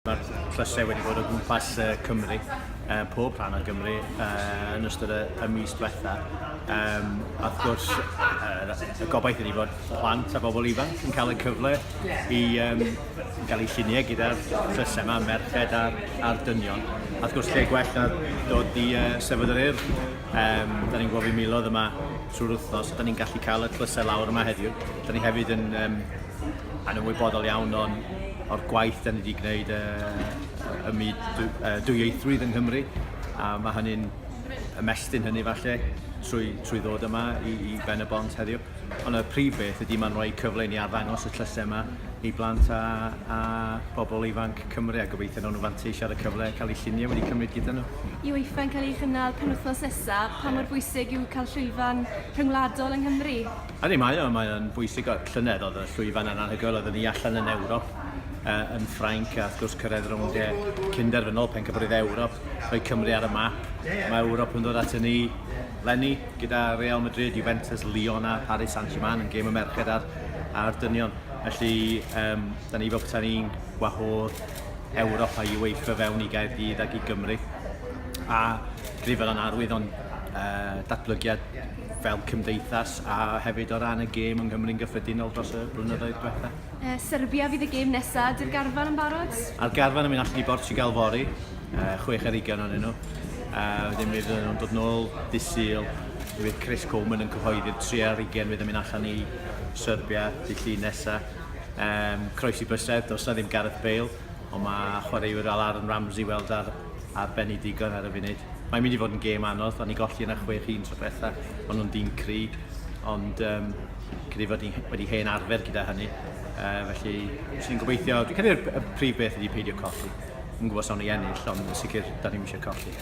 Mae'r llysau wedi bod o gwmpas Cymru, pob rhan o Gymru yn ystod y mis diwetha. Wrth gwrs, y gobaith ydy bod plant a bobl ifanc yn cael y cyfle i gael eu lluniau gyda'r llysau yma, merched a'r dynion. Wrth gwrs, lle gwell na dod i sefyd yr urdd. Da ni'n gofio miloedd yma trwy'r wythnos, da ni'n gallu cael y llysau lawr yma heddiw. Da ni hefyd yn ymwybodol iawn o'r gwaith da ni wedi gwneud dwyieithrwydd yng Nghymru, a mae hynny'n ymestyn hynny falle trwy ddod yma i ben y bont heddiw. Ond y prif beth ydy mae'n rhoi cyfle i ni arddangos y llysau yma i blant a bobl ifanc Cymru, a gobeithio nhw'n fanteisio ar y cyfle cael eu lluniau wedi cymryd gyda nhw. I weithio'n cael ei chynnal penwythnos nesaf, pa mor bwysig yw cael llwyfan rhyngwladol yng Nghymru? Ydy, mae'n bwysig o llynedd oedd y llwyfan yn anhygoel, oedden ni allan yn Ewrop, yn Ffrainc, a wrth gwrs cyrraedd rownd cynderfynol pencampwrydd Ewrop, rhoi Cymru ar y map. Mae Ewrop yn dod at ni lenni gyda Real Madrid, Juventus, Lyon a Paris Saint-Germain yn gêm y merched a'r dynion. Felly, da ni fel petai ni'n gwahodd Ewrop a UEFA fewn i Gaerdydd ac i Gymru. A grifel yn arwydd o'n datblygiad fel cymdeithas a hefyd o ran y gêm yng Nghymru'n gyffredinol dros y blynyddoedd diwetha. Serbia fydd y gêm nesaf, di'r garfan yn barod? A'r garfan yn mynd allan i Bortugal fory, 6 ar 20 ohonyn nhw. Wedyn fydd nhw'n dod nôl dydd Sul, fydd Chris Coleman yn cyhoeddi'r 3 ar 20 fydd yn mynd allan i Serbia dydd Llun nesaf. Croesi bysedd, does na ddim Gareth Bale, ond mae chwaraewyr fel Aaron Ramsey weld ar benedigon ar y funud. Mae'n mynd i fod yn gêm anodd, o'n i golli yna 6-1 tro betha, ond nhw'n dyn cry, ond gyda fod wedi hen arfer gyda hynny. Felly, sy'n gobeithio, dwi'n credu'r prif beth ydy peidio colli. Yn gwybod sawn i ennill, ond yn sicr, da ni'n eisiau colli.